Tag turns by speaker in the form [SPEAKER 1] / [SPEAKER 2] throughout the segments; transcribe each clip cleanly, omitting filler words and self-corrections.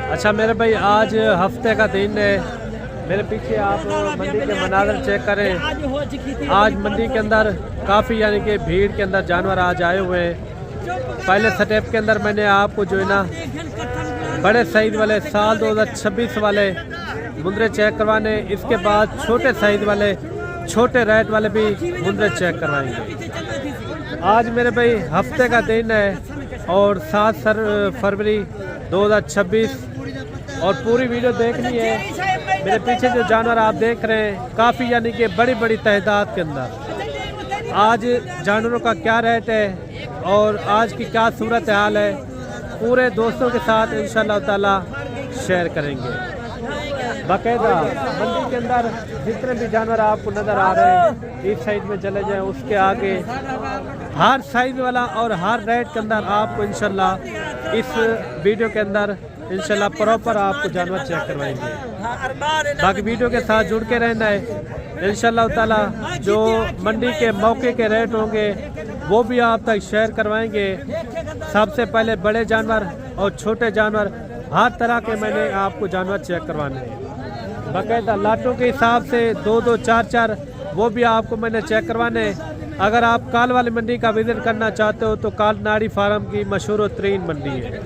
[SPEAKER 1] अच्छा मेरे भाई, आज हफ्ते का दिन है। मेरे पीछे आप मंडी के मनाज़र चेक करें। आज मंडी के अंदर काफ़ी यानी कि भीड़ के अंदर जानवर आज आए हुए हैं। पहले स्टेप के अंदर मैंने आपको जो है ना बड़े साइज़ वाले साल 2026 वाले मुंदरे चेक करवाने, इसके बाद छोटे साइज़ वाले छोटे रेट वाले भी मुंदरे चेक करवाएंगे। आज मेरे भाई हफ्ते का दिन है और 7 फरवरी 2026 और पूरी वीडियो देखनी है। मेरे पीछे जो जानवर आप देख रहे हैं काफ़ी यानी कि बड़ी बड़ी तादाद के अंदर आज जानवरों का क्या रेट है और आज की क्या सूरत हाल है, पूरे दोस्तों के साथ इंशाल्लाह ताला शेयर करेंगे। बाकायदा मंडी के अंदर जितने भी जानवर आपको नज़र आ रहे हैं, इस साइड में चले जाएं, उसके आगे हर साइज वाला और हर रेट के अंदर आपको इंशाल्लाह इस वीडियो के अंदर इंशाल्लाह प्रॉपर आपको जानवर चेक करवाएंगे। बाकी वीडियो के साथ जुड़ के रहना है इंशाल्लाह ताला। जो मंडी के मौके के रेट होंगे वो भी आप तक शेयर करवाएंगे। सबसे पहले बड़े जानवर और छोटे जानवर हर तरह के मैंने आपको जानवर चेक करवाने हैं। बाकायदा लाटों के हिसाब से 2-2, 4-4 वो भी आपको मैंने चेक करवाने हैं। अगर आप काल वाली मंडी का विजिट करना चाहते हो तो काल नाड़ी फार्म की मशहूर तरीन मंडी है,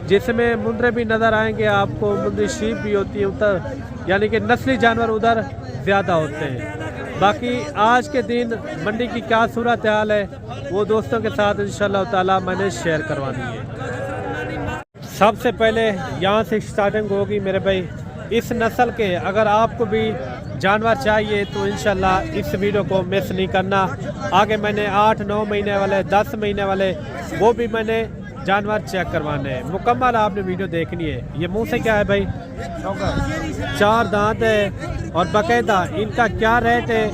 [SPEAKER 1] जिसमें मुंदरे भी नज़र आएंगे आपको, मुंदरी शीप भी होती है उधर, यानी कि नस्ली जानवर उधर ज़्यादा होते हैं। बाकी आज के दिन मंडी की क्या सूरत हाल है वो दोस्तों के साथ इंशाल्लाह ताला मैंने शेयर करवानी है। सबसे पहले यहाँ से स्टार्टिंग होगी मेरे भाई। इस नस्ल के अगर आपको भी जानवर चाहिए तो इंशाल्लाह इस वीडियो को मिस नहीं करना। आगे मैंने 8-9 महीने वाले 10 महीने वाले वो भी मैंने जानवर चेक करवाने हैं। मुकम्मल आपने वीडियो देखनी है। ये मुंह से क्या है भाई? 4 दांत है और बाकायदा इनका क्या रेट है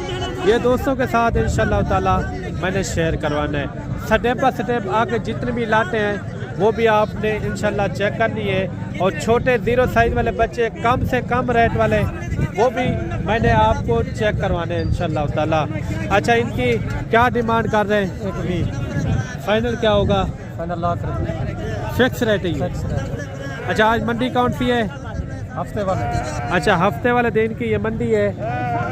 [SPEAKER 1] ये दोस्तों के साथ इंशाल्लाह ताला मैंने शेयर करवाना है। स्टेप बाय स्टेप आगे जितने भी लाटे हैं वो भी आपने इंशाल्लाह चेक करनी है। और छोटे 0 साइज वाले बच्चे कम से कम रेट वाले वो भी मैंने आपको चेक करवाने हैं इंशाल्लाह ताला। अच्छा, इनकी क्या डिमांड कर रहे हैं? 120। फाइनल क्या होगा? फाइनल लाख फिक्स रेट है। अच्छा, आज मंडी कौन सी है? हफ्ते वाले। अच्छा, हफ्ते वाले दिन की ये मंडी है।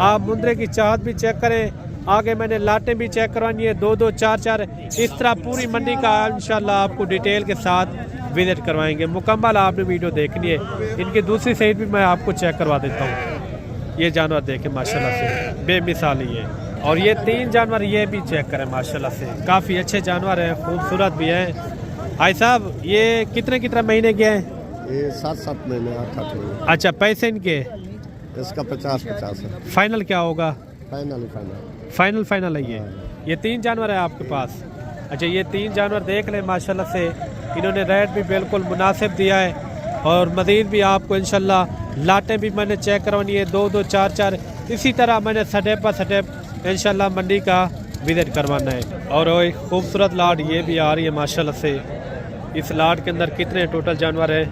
[SPEAKER 1] आप मुंदरे की चाहत भी चेक करें। आगे मैंने लाटें भी चेक करवानी है, 2-2, 4-4 इस तरह पूरी मंडी का इंशाल्लाह आपको डिटेल के साथ विजिट करवाएंगे। मुकम्मल आपने वीडियो देखनी है। इनकी दूसरी साइड भी मैं आपको चेक करवा देता हूँ। ये जानवर देखें माशाल्लाह से बेमिसाल ही है। और ये 3 जानवर ये भी चेक करें माशाल्लाह से, काफ़ी अच्छे जानवर हैं, खूबसूरत भी हैं। भाई साहब, ये कितने महीने के हैं?
[SPEAKER 2] ये 7-7 महीने 8-8 महीने।
[SPEAKER 1] अच्छा, पैसे इनके?
[SPEAKER 2] इसका 50-50 है।
[SPEAKER 1] फाइनल क्या होगा?
[SPEAKER 2] फाइनल
[SPEAKER 1] है ये 3 जानवर है आपके पास। अच्छा, ये 3 जानवर देख लें माशाल्लाह से, इन्होंने रेट भी बिल्कुल मुनासिब दिया है। और मज़ीद भी आपको इंशाल्लाह लाटें भी मैंने चेक करवानी है, 2-2, 4-4 इसी तरह मैंने स्टेप बाय स्टेप इंशाल्लाह मंडी का विजिट करवाना है। और खूबसूरत लाट ये भी आ रही है माशाल्लाह से। इस लाट के अंदर कितने टोटल जानवर है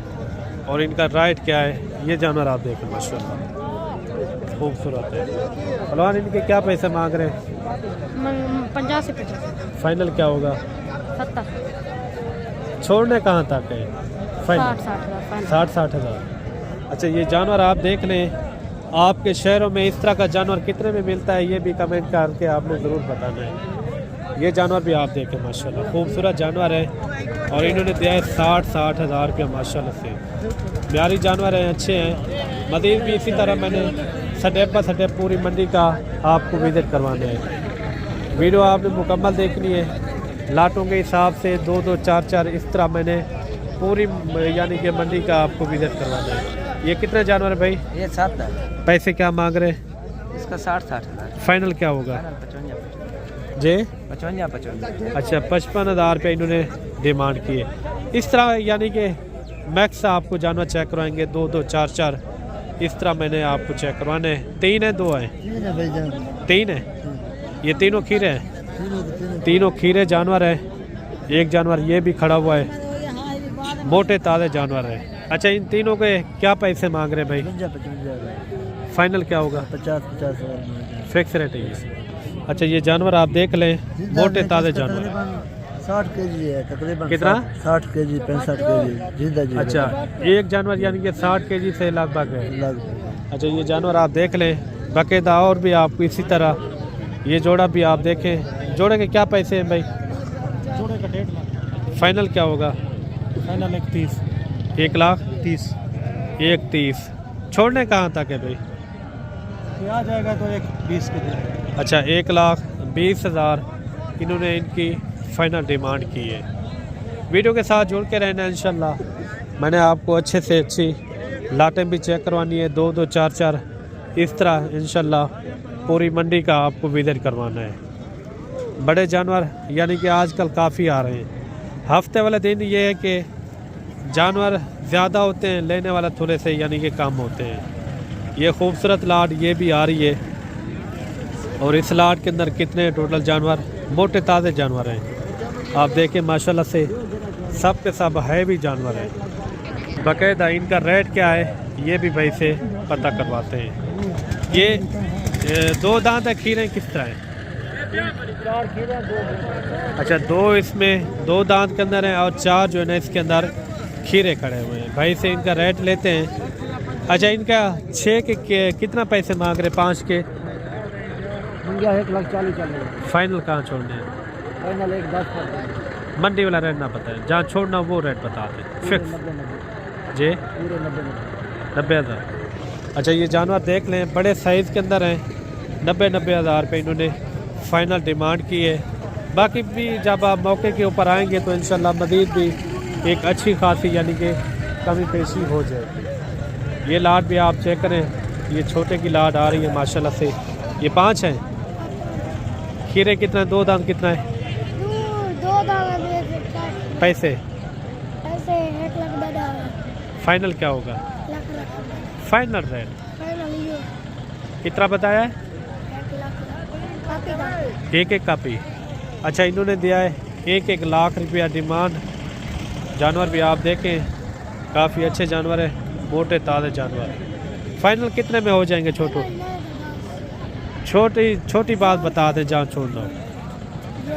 [SPEAKER 1] और इनका रेट क्या है ये जानवर आप देखें माशाल्लाह खूबसूरत है। फलवान, इनके क्या पैसे मांग रहे हैं?
[SPEAKER 3] 50 से 50।
[SPEAKER 1] फाइनल क्या होगा?
[SPEAKER 3] 70।
[SPEAKER 1] छोड़ने कहाँ तक है? फाइनल 60-60 हज़ार। अच्छा, ये जानवर आप देख लें। आपके शहरों में इस तरह का जानवर कितने में मिलता है ये भी कमेंट करके आपने ज़रूर बताना है। ये जानवर भी आप देखें माशाल्लाह खूबसूरत जानवर है और इन्होंने दिया है 60-60 हज़ार रुपया माशाल्लाह से। म्यारी जानवर हैं, अच्छे हैं। मज़ीद भी इसी तरह मैंने स्टेप बाय स्टेप पूरी मंडी का आपको विजिट करवाना है। वीडियो आपने मुकम्मल देखनी है। लाटों के हिसाब से 2-2, 4-4 इस तरह मैंने पूरी यानी कि मंडी का आपको विजिट करवाना है। ये कितने जानवर है भाई?
[SPEAKER 4] ये 7 है।
[SPEAKER 1] पैसे क्या मांग रहे हैं?
[SPEAKER 4] इसका 60-60 हज़ार।
[SPEAKER 1] फाइनल क्या होगा?
[SPEAKER 4] 55
[SPEAKER 1] जे
[SPEAKER 4] 55।
[SPEAKER 1] अच्छा, 55 हज़ार रुपये इन्होंने डिमांड की है। इस तरह यानी कि मैक्स आपको जानवर चेक करवाएंगे, 2-2, 4-4 इस तरह मैंने आपको चेक करवाने हैं। 3 है 2 है? 3 है। ये तीनों खीरे हैं? तीनों खीरे जानवर है। एक जानवर ये भी खड़ा हुआ है, मोटे ताज़े जानवर है। अच्छा, इन तीनों के क्या पैसे मांग रहे हैं भाई? फाइनल क्या होगा?
[SPEAKER 4] 50-50
[SPEAKER 1] फिक्स रेट है ये। अच्छा, ये जानवर आप देख लें, मोटे ताज़े जानवर है।
[SPEAKER 5] 60 केजी है तकरीबन।
[SPEAKER 1] कितना?
[SPEAKER 5] 60 केजी 65 केजी जिंदा जी।
[SPEAKER 1] अच्छा, एक जानवर यानी कि 60 केजी से लगभग है।
[SPEAKER 5] लगभग।
[SPEAKER 1] अच्छा, ये जानवर आप देख लें बाकायदा। और भी आपको इसी तरह ये जोड़ा भी आप देखें। जोड़े के क्या पैसे हैं भाई?
[SPEAKER 6] जोड़े का 1.5 लाख।
[SPEAKER 1] फाइनल क्या होगा?
[SPEAKER 6] फाइनल 1.30।
[SPEAKER 1] 1,30,000। 1,30,000 छोड़ने कहाँ तक है भाई?
[SPEAKER 6] ये आ जाएगा तो 1.20 के दे।
[SPEAKER 1] अच्छा, 1,20,000 इन्होंने इनकी फाइनल डिमांड की है। वीडियो के साथ जुड़ के रहना इंशाल्लाह। मैंने आपको अच्छे से अच्छी लाटें भी चेक करवानी है, 2-2 4-4 इस तरह इंशाल्लाह पूरी मंडी का आपको विजिट करवाना है। बड़े जानवर यानी कि आजकल काफ़ी आ रहे हैं। हफ्ते वाले दिन ये है कि जानवर ज़्यादा होते हैं, लेने वाला थोड़े से यानी कि कम होते हैं। ये खूबसूरत लाट ये भी आ रही है। और इस लाट के अंदर कितने टोटल जानवर, मोटे ताज़े जानवर हैं। आप देखें माशाल्लाह से सब के सब हैवी जानवर हैं। बाकायदा इनका रेट क्या है ये भी भाई से पता करवाते हैं। ये 2 दांत है, खीरे किस तरह हैं?
[SPEAKER 6] 4 खीरे 2।
[SPEAKER 1] अच्छा, 2 इसमें 2 दांत के अंदर हैं और 4 जो है ना इसके अंदर खीरे खड़े हुए हैं। भाई से इनका रेट लेते हैं। अच्छा, इनका 6 के कितना पैसे मांग रहे? 5 के
[SPEAKER 6] 1,40,000।
[SPEAKER 1] फाइनल कहाँ छोड़ने हैं?
[SPEAKER 6] फाइनल 1,10।
[SPEAKER 1] मंडी वाला रेट ना पता है, जहाँ छोड़ना वो रेट बता दें फिक्स जी।
[SPEAKER 6] पूरे
[SPEAKER 1] 90,000। अच्छा, ये जानवर देख लें बड़े साइज़ के अंदर हैं। 90,000 रुपये इन्होंने फाइनल डिमांड की है। बाकी भी जब आप मौके के ऊपर आएंगे तो इंशाल्लाह मज़ीद भी एक अच्छी खासी यानी कि कमी पेशी हो जाएगी। ये लाट भी आप चेक करें, ये छोटे की लाट आ रही है माशाल्लाह से। ये 5 हैं। खीरे कितना? 2 दाम कितना है?
[SPEAKER 3] 2 दाम
[SPEAKER 1] पैसे
[SPEAKER 3] ऐसे 1,10,000।
[SPEAKER 1] फाइनल क्या होगा? फाइनल रेट
[SPEAKER 3] फाइनल ये
[SPEAKER 1] कितना बताया है?
[SPEAKER 3] 1,00,000 काफी दाम।
[SPEAKER 1] एक कापी। अच्छा, इन्होंने दिया है 1 लाख रुपया डिमांड। जानवर भी आप देखें काफ़ी अच्छे जानवर है, मोटे ताज़े जानवर। फाइनल कितने में हो जाएंगे? छोटी बात बता दें जहाँ छोड़ना हो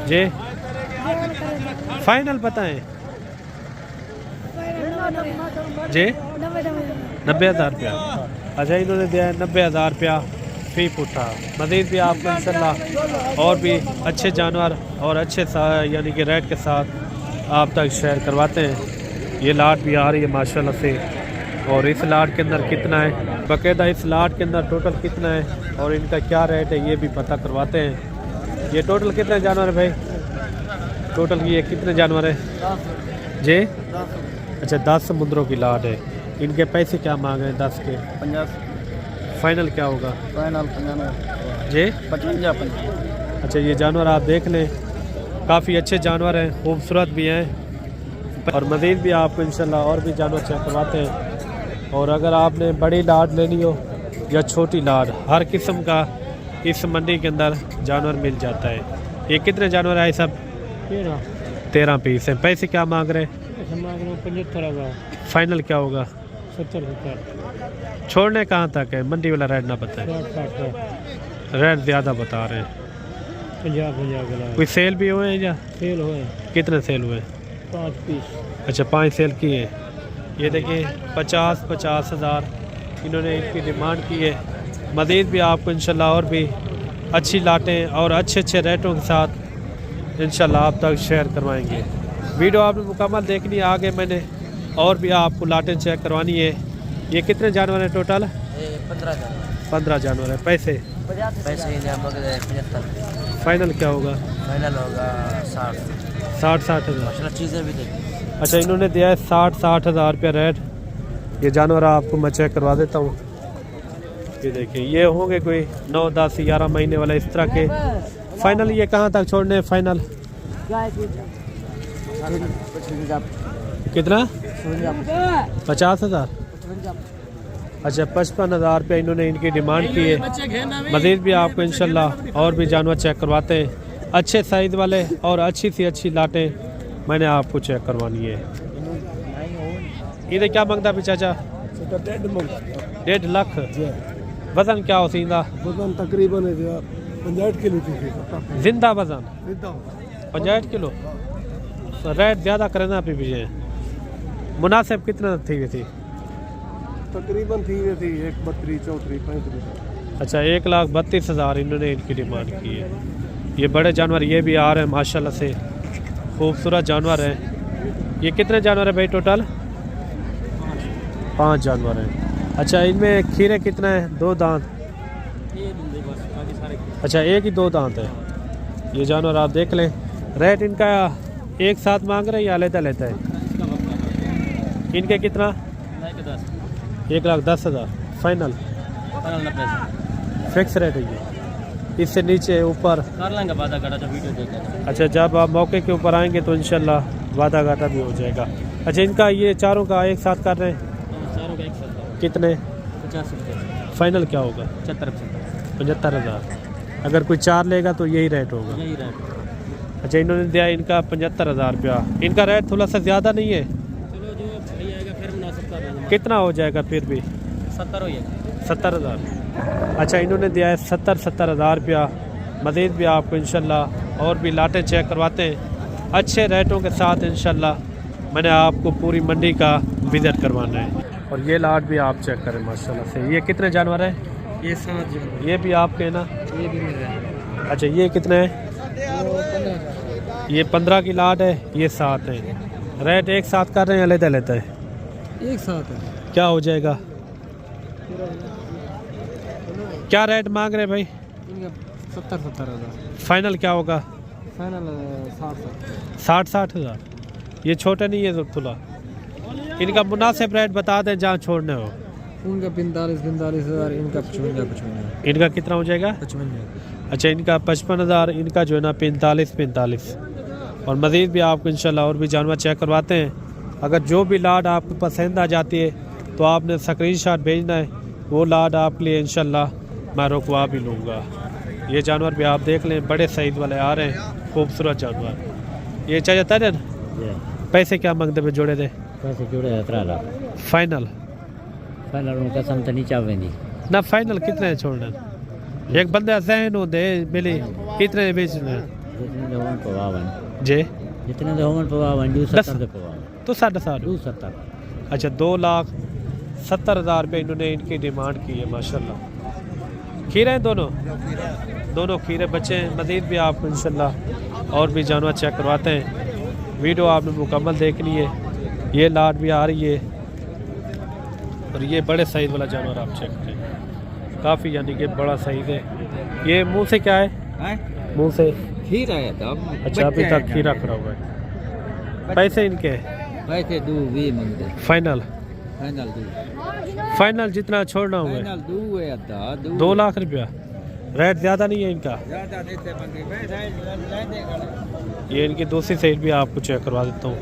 [SPEAKER 1] जी। फाइनल बताएं जी। 90,000 रुपया। अच्छा, इन्होंने दिया है 90,000 रुपया फी पुट्ठा। मज़ीद भी आपको इंशाल्लाह और भी अच्छे जानवर और अच्छे यानी कि रेट के साथ आप तक शेयर करवाते हैं। ये लाट भी आ रही है माशाल्लाह से। और इस लाट के अंदर कितना है बाकायदा, इस लाट के अंदर टोटल कितना है और इनका क्या रेट है ये भी पता करवाते हैं। ये टोटल कितने जानवर है भाई? टोटल ये कितने जानवर है जी? अच्छा, 10 समुद्रों की लाट है। इनके पैसे क्या मांग रहे हैं? 10 के
[SPEAKER 5] 50।
[SPEAKER 1] फाइनल क्या होगा?
[SPEAKER 5] फाइनल 55
[SPEAKER 1] जी
[SPEAKER 5] 55।
[SPEAKER 1] अच्छा, ये जानवर आप देख लें काफ़ी अच्छे जानवर हैं, खूबसूरत भी हैं। और मज़ीद भी आपको इंशाल्लाह और भी जानवर चेक करवाते हैं। और अगर आपने बड़ी लाट लेनी हो या छोटी लाट, हर किस्म का इस मंडी के अंदर जानवर मिल जाता है। ये कितने जानवर आए? सब 13 पीस हैं। पैसे क्या मांग रहे हैं?
[SPEAKER 6] 75,000।
[SPEAKER 1] फाइनल क्या होगा?
[SPEAKER 6] 70,000।
[SPEAKER 1] छोड़ने कहाँ तक है? मंडी वाला रेट ना बताए, रेट ज़्यादा बता रहे हैं।
[SPEAKER 6] 50,000
[SPEAKER 1] कोई सेल भी हुए हैं या
[SPEAKER 6] सेल हुए?
[SPEAKER 1] कितने सेल हुए?
[SPEAKER 6] 5 पीस।
[SPEAKER 1] अच्छा, 5 सेल किए। ये देखिए 50,000 इन्होंने इनकी डिमांड की है। मज़ीद भी आपको इंशाल्लाह और भी अच्छी लाटें और अच्छे रेटों के साथ इंशाल्लाह आप तक शेयर करवाएंगे। वीडियो आपने मुकम्मल देखनी है। आगे मैंने और भी आपको लाटें चेक करवानी है। ये कितने जानवर हैं टोटल? 15 जानवर है। पैसे
[SPEAKER 4] 75।
[SPEAKER 1] फाइनल क्या होगा?
[SPEAKER 4] फाइनल होगा
[SPEAKER 1] 60,000।
[SPEAKER 4] चीज़ें भी देखिए।
[SPEAKER 1] अच्छा, इन्होंने दिया है 60,000 रुपया रेट। ये जानवर आपको मैं चेक करवा देता हूँ। ये देखिए ये होंगे कोई 9, 10, 11 महीने वाला इस तरह के। फाइनल ये कहाँ तक छोड़ने हैं? फाइनल कितना? 50,000। अच्छा, 55,000 रुपये इन्होंने इनकी डिमांड की है। मज़ीद भी आपको इंशाल्लाह और भी जानवर चेक करवाते हैं। अच्छे साइज़ वाले और अच्छी सी अच्छी लाटें मैंने आपको चेक करवानी है। इधर क्या मांगता भी चाचा? 1.5 लाख। वजन क्या हो सीधा?
[SPEAKER 5] वजन तकरीबन 65 किलो।
[SPEAKER 1] जिंदा वजन 65 किलो। रेट ज़्यादा करें ना अभी भी। मुनासिब कितना थी हुई थी?
[SPEAKER 2] तकरीबन थी 132, 34, 35।
[SPEAKER 1] अच्छा 1,32,000 इन्होंने इनकी डिमांड की है। ये बड़े जानवर ये भी आ रहे हैं माशाल्लाह से, खूबसूरत जानवर हैं। ये कितने जानवर हैं भाई टोटल? 5 जानवर हैं। अच्छा इनमें खीरे कितना है? 2 दांत? अच्छा एक ही 2 दांत है। ये जानवर आप देख लें। रेट इनका एक साथ मांग रहे हैं या लेता लेता है? इनके कितना? 1,10,000 फाइनल फिक्स रेट है ये? इससे नीचे ऊपर
[SPEAKER 5] कर लेंगे वादा घाटा जो वीडियो देखें।
[SPEAKER 1] अच्छा जब आप मौके के ऊपर आएंगे तो इंशाल्लाह वादा घाटा भी हो जाएगा। अच्छा इनका ये चारों का एक साथ कर रहे हैं?
[SPEAKER 5] चारों का एक साथ
[SPEAKER 1] कितने?
[SPEAKER 5] 50 रुपये।
[SPEAKER 1] फाइनल क्या होगा? 75,000। अगर कोई 4 लेगा तो यही रेट होगा?
[SPEAKER 5] यही रेट।
[SPEAKER 1] अच्छा इन्होंने दिया इनका 75,000 रुपया। इनका रेट थोड़ा सा ज़्यादा नहीं है?
[SPEAKER 5] चलो जो सही आएगा फिर मुनासिब कर देंगे।
[SPEAKER 1] कितना हो जाएगा फिर भी?
[SPEAKER 5] 70 हो जाएगा।
[SPEAKER 1] 70,000। अच्छा इन्होंने दिया है 70,000 रुपया। मज़ीद भी आपको इंशाल्लाह और भी लाटें चेक करवाते हैं अच्छे रेटों के साथ इंशाल्लाह। मैंने आपको पूरी मंडी का विज़िट करवाना है। और ये लाट भी आप चेक करें माशाल्लाह से। ये कितने जानवर हैं?
[SPEAKER 5] ये 7 जो
[SPEAKER 1] ये भी आपके हैं ना?
[SPEAKER 5] ये भी मिल रहा है।
[SPEAKER 1] अच्छा ये कितने हैं? ये 15 की लाट है, ये 7 है। रेट एक साथ कर रहे हैं लेता लेता है?
[SPEAKER 5] एक साथ है।
[SPEAKER 1] क्या हो जाएगा? क्या रेट मांग रहे हैं भाई?
[SPEAKER 5] 70,000।
[SPEAKER 1] फाइनल क्या होगा?
[SPEAKER 5] फाइनल
[SPEAKER 1] 60,000। ये छोटे नहीं है थोड़ा? इनका मुनासिब रेट बता दें जहाँ छोड़ने हो।
[SPEAKER 5] उनका 45,000। इनका 55,000।
[SPEAKER 1] इनका कितना हो जाएगा?
[SPEAKER 5] 55,000।
[SPEAKER 1] अच्छा इनका 55,000। इनका जो है ना 45। और मज़ीद भी आपको इंशाल्लाह और भी जानवर चेक करवाते हैं। अगर जो भी लाट आपको पसंद आ जाती है तो आपने स्क्रीनशॉट भेजना है। वो लाट आपके लिए इंशाल्लाह मैं रुकवा भी लूँगा। ये जानवर भी आप देख लें, बड़े सईद वाले आ रहे हैं, खूबसूरत जानवर। ये चाहिए था? पैसे क्या मांगते पे जोड़े दे?
[SPEAKER 7] पैसे जोड़े 17 लाख।
[SPEAKER 1] फाइनल?
[SPEAKER 7] फाइनल उनका सम तो नहीं चाहे
[SPEAKER 1] ना फाइनल कितने छोड़ना? एक बंदे जहन होते मिली कितने बेचना
[SPEAKER 7] जितने होवन पवावन
[SPEAKER 1] जे?
[SPEAKER 7] जितने होवन पवावन 270 पवावन
[SPEAKER 1] तो 7.5।
[SPEAKER 7] 270।
[SPEAKER 1] अच्छा 2,70,000 रुपये इन्होंने इनकी डिमांड की है माशाल्लाह। खीरे हैं दोनों खीरे बच्चे हैं। मज़ीद भी आपको इंशाल्लाह और भी जानवर चेक करवाते हैं। वीडियो आपने मुकम्मल देखनी है। ये लाट भी आ रही है और ये बड़े साइज़ वाला जानवर आप चेक करें, काफ़ी यानी कि बड़ा साइज़ है। ये मुंह से क्या है? मुंह से
[SPEAKER 7] खीरा है तब।
[SPEAKER 1] अच्छा अभी तक खीरा खड़ा हुआ है। पैसे इनके?
[SPEAKER 7] पैसे 2 मंगते।
[SPEAKER 1] फाइनल?
[SPEAKER 7] फाइनल 2।
[SPEAKER 1] फाइनल जितना छोड़ना हुआ है?
[SPEAKER 7] फाइनल 2 है अद्धा
[SPEAKER 1] 2 लाख रुपया। रेट ज़्यादा नहीं है इनका? ये इनकी दूसरी साइड भी आपको चेक करवा देता हूँ।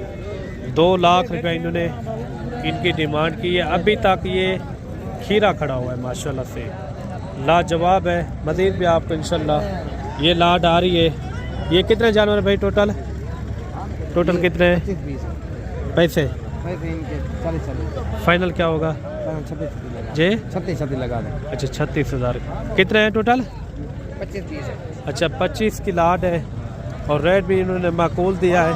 [SPEAKER 1] 2 लाख रुपया इन्होंने इनकी डिमांड की है। अभी तक ये खीरा खड़ा हुआ है माशाल्लाह से, लाजवाब है। मज़ीद भी आपको इंशाल्लाह ये लाट आ रही है। ये कितने जानवर है भाई टोटल कितने हैं? पैसे
[SPEAKER 5] इनके 40
[SPEAKER 1] फाइनल क्या होगा?
[SPEAKER 5] 36
[SPEAKER 1] जे?
[SPEAKER 5] 36 लगा दें।
[SPEAKER 1] अच्छा 36,000। कितने हैं टोटल?
[SPEAKER 5] 25 है।
[SPEAKER 1] अच्छा 25 की लाट है और रेट भी इन्होंने माकूल दिया है।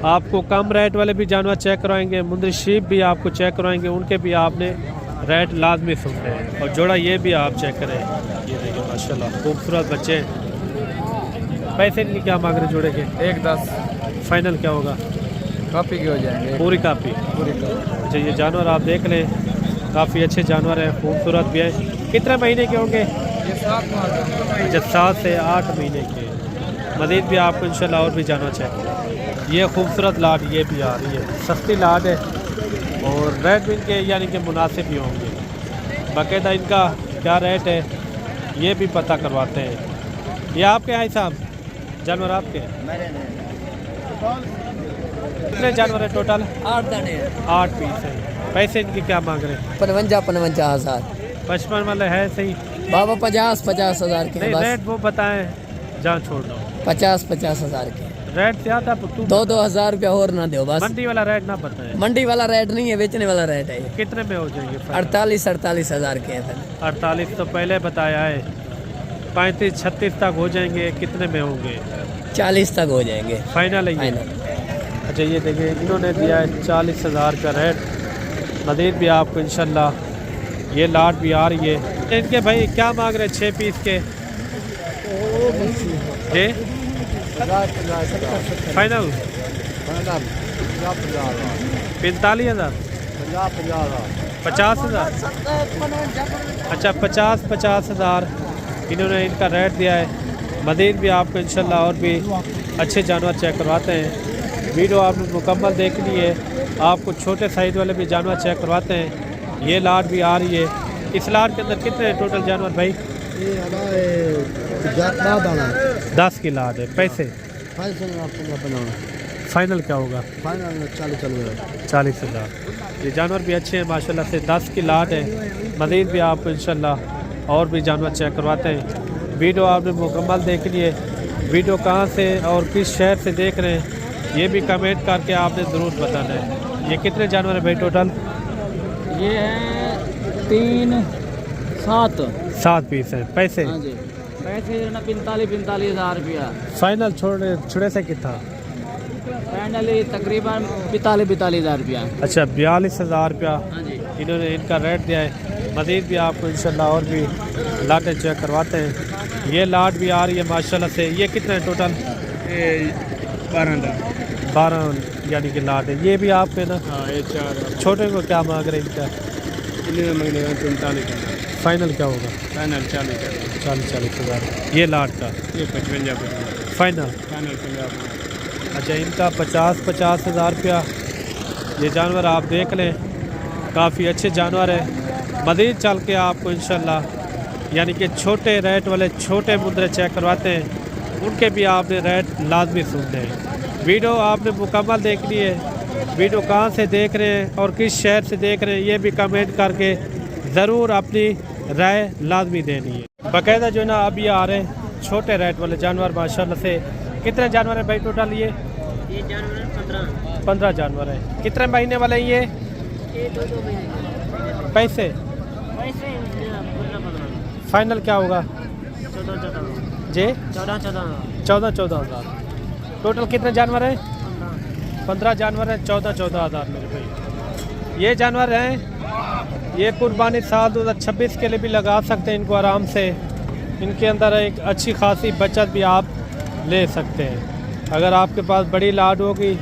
[SPEAKER 1] आपको कम रेट वाले भी जानवर चेक करवाएंगे, मुंदरी शीप भी आपको चेक करवाएंगे, उनके भी आपने रेट लाजमी सुनते हैं। और जोड़ा ये भी आप चेक करें, ये देखिए माशाल्लाह खूबसूरत बच्चे हैं। पैसे इनकी क्या मांग रहे जोड़े के?
[SPEAKER 5] 1,10।
[SPEAKER 1] फाइनल क्या होगा?
[SPEAKER 5] काफ़ी के हो जाएंगे।
[SPEAKER 1] पूरी कापी? अच्छा ये जानवर आप देख लें, काफ़ी अच्छे जानवर हैं, खूबसूरत भी हैं। कितने महीने के होंगे?
[SPEAKER 5] ये 7 माह।
[SPEAKER 1] अच्छा 7 से 8 महीने के। मज़ीद भी आपको इंशाल्लाह और भी जानवर चाहिए। ये खूबसूरत लाट ये भी आ रही है, सस्ती लाट है और रेट भी इनके यानी कि मुनासिब ही होंगे। बाकायदा इनका क्या रेट है ये भी पता करवाते हैं। ये आपके हैं साहब जानवर? आपके कितने जानवर है टोटल?
[SPEAKER 5] 8 दाने।
[SPEAKER 1] 8 पीस है। पैसे इनकी क्या मांग रहे हैं?
[SPEAKER 5] 55,000।
[SPEAKER 1] 55 वाले है सही
[SPEAKER 5] बाबा 50,000 के
[SPEAKER 1] नहीं?
[SPEAKER 5] बस।
[SPEAKER 1] रेट वो बताएं जहाँ छोड़ दो।
[SPEAKER 5] 50,000 के
[SPEAKER 1] रेट ज़्यादा
[SPEAKER 5] 2,000 रुपया और ना दो बस।
[SPEAKER 1] मंडी वाला रेट ना बताएं।
[SPEAKER 5] मंडी वाला रेट नहीं है, बेचने वाला रेट है।
[SPEAKER 1] कितने में हो जाएंगे?
[SPEAKER 5] 48,000 के है।
[SPEAKER 1] 48 तो पहले बताया है, 35-36 तक हो जाएंगे। कितने में होंगे?
[SPEAKER 5] 40 तक हो जाएंगे
[SPEAKER 1] फाइनल है ये?
[SPEAKER 5] फाइनल।
[SPEAKER 1] अच्छा ये देखिए इन्होंने दिया है 40,000 का रेट। मज़ीद भी आपको इंशाल्लाह ये लाट भी आ रही है। इनके भाई क्या मांग रहे हैं 6 पीस के? जी फाइनल 45,000 50,000। अच्छा 50,000 इन्होंने इनका रेट दिया है। मज़ीद भी आपको इंशाल्लाह और भी अच्छे जानवर चेक करवाते हैं। वीडियो आपने मुकम्मल देखनी है। आपको छोटे साइज़ वाले भी जानवर चेक करवाते हैं। ये लाट भी आ रही है। इस लाट के अंदर कितने टोटल जानवर भाई? 10 की लाट है। पैसे फाइनल क्या होगा? 40,000। ये जानवर भी अच्छे हैं माशाल्लाह से। 10 की लाट है। मज़ीद भी आपको इंशाल्लाह और भी जानवर चेक करवाते हैं। वीडियो आपने मुकम्मल देखनी है। वीडियो कहाँ से और किस शहर से देख रहे हैं ये भी कमेंट करके आपने ज़रूर बताना है। ये कितने जानवर है भाई टोटल?
[SPEAKER 4] ये है 3 7
[SPEAKER 1] पीस हैं। पैसे?
[SPEAKER 4] हाँ जी, पैसे ना 45,000 रुपया।
[SPEAKER 1] फाइनल छोड़े से कितना?
[SPEAKER 4] फाइनली तकरीबन 45,000 रुपया।
[SPEAKER 1] अच्छा 42,000 रुपया
[SPEAKER 4] हाँ जी।
[SPEAKER 1] इन्होंने इनका रेट दिया है। मज़ीद भी आपको इंशाल्लाह और भी लाटें चेक करवाते हैं। ये लाट भी आ रही है माशाल्लाह से। ये कितने हैं टोटल? 12 यानी कि लाट है। ये भी आपके ना?
[SPEAKER 2] हाँ ये 4
[SPEAKER 1] छोटे को क्या मांग रहे हैं इनका?
[SPEAKER 2] महीने का 45
[SPEAKER 1] फाइनल क्या होगा?
[SPEAKER 2] फाइनल 40
[SPEAKER 1] 40,000 ये लाट का।
[SPEAKER 2] ये 55
[SPEAKER 1] फाइनल
[SPEAKER 2] 50।
[SPEAKER 1] अच्छा इनका 50,000 रुपया। ये जानवर आप देख लें, काफ़ी अच्छे जानवर है। मज़ीद चल के आपको इंशाल्लाह यानी कि छोटे रेट वाले छोटे मुद्रे चेक करवाते हैं। उनके भी आपने रेट लाजमी सुनने हैं। वीडियो आपने मुकम्मल देखनी है। वीडियो कहाँ से देख रहे हैं और किस शहर से देख रहे हैं ये भी कमेंट करके ज़रूर अपनी राय लाजमी देनी है। बाकायदा जो है ना अभी आ रहे हैं छोटे रेट वाले जानवर माशाल्लाह से। कितने जानवर हैं भाई टोटल? ये
[SPEAKER 4] जानवर
[SPEAKER 1] 15 जानवर है। कितने महीने वाले हैं ये?
[SPEAKER 4] 2 महीने।
[SPEAKER 1] पैसे फाइनल क्या होगा?
[SPEAKER 4] 14
[SPEAKER 1] जी
[SPEAKER 4] 14
[SPEAKER 1] टोटल कितने जानवर हैं? 15 जानवर हैं। 14,000 मेरे भाई। ये जानवर हैं ये कुर्बानी साल 2026 के लिए भी लगा सकते हैं इनको आराम से। इनके अंदर एक अच्छी खासी बचत भी आप ले सकते हैं। अगर आपके पास बड़ी लाट होगी,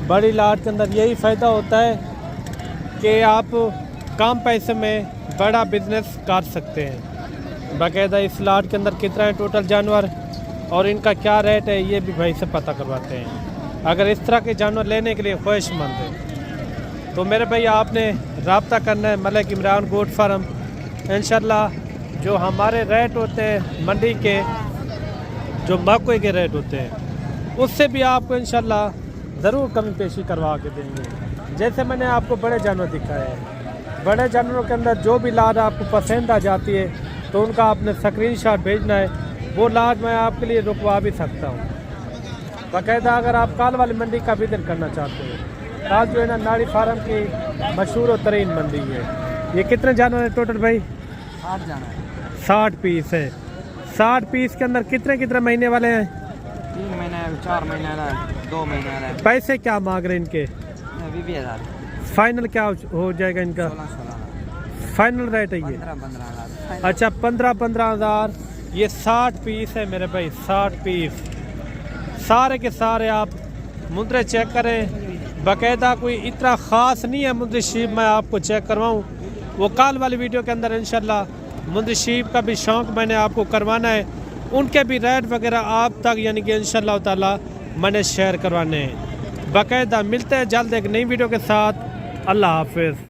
[SPEAKER 1] बड़ी लाट के अंदर यही फ़ायदा होता है कि आप कम पैसे में बड़ा बिजनेस कर सकते हैं। बाकायदा इस लाट के अंदर कितना है टोटल जानवर और इनका क्या रेट है ये भी भाई से पता करवाते हैं। अगर इस तरह के जानवर लेने के लिए ख्वाहिशमंद है तो मेरे भाई आपने रब्ता करना है मलिक इमरान गोट फार्म। इंशाल्लाह जो हमारे रेट होते हैं मंडी के, जो मक्के के रेट होते हैं, उससे भी आपको इंशाल्लाह ज़रूर कमी पेशी करवा के देंगे। जैसे मैंने आपको बड़े जानवर दिखाए हैं, बड़े जानवरों के अंदर जो भी लाट आपको पसंद आ जाती है तो उनका आपने स्क्रीनशॉट भेजना है। वो लाट मैं आपके लिए रुकवा भी सकता हूँ बाकायदा। अगर आप काल वाली मंडी का विजिट करना चाहते हैं, काल जो है ना नाड़ी फार्म की मशहूर और तरीन मंडी है। ये कितने जानवर है टोटल भाई?
[SPEAKER 4] 60 जानवर।
[SPEAKER 1] 60 पीस है। 60 पीस के अंदर कितने कितने महीने वाले हैं?
[SPEAKER 4] 3 महीने 4 महीने वाला, 2 महीने वाला।
[SPEAKER 1] पैसे क्या मांग रहे हैं इनके?
[SPEAKER 4] 20,000।
[SPEAKER 1] फाइनल क्या हो जाएगा इनका?
[SPEAKER 4] 16
[SPEAKER 1] फाइनल रेट है ये?
[SPEAKER 4] 15,000।
[SPEAKER 1] अच्छा 15,000। ये 60 पीस है मेरे भाई, 60 पीस। सारे के सारे आप मुद्रे चेक करें। बाकायदा कोई इतना ख़ास नहीं है मुद्रे शीप मैं आपको चेक करवाऊँ, वो कल वाली वीडियो के अंदर इंशाल्लाह मुद्रे शीप का भी शौक़ मैंने आपको करवाना है। उनके भी रेट वगैरह आप तक यानी कि इंशाल्लाह ताला मैंने शेयर करवाने हैं। बाकायदा मिलते हैं जल्द एक नई वीडियो के साथ। अल्लाह हाफिज़।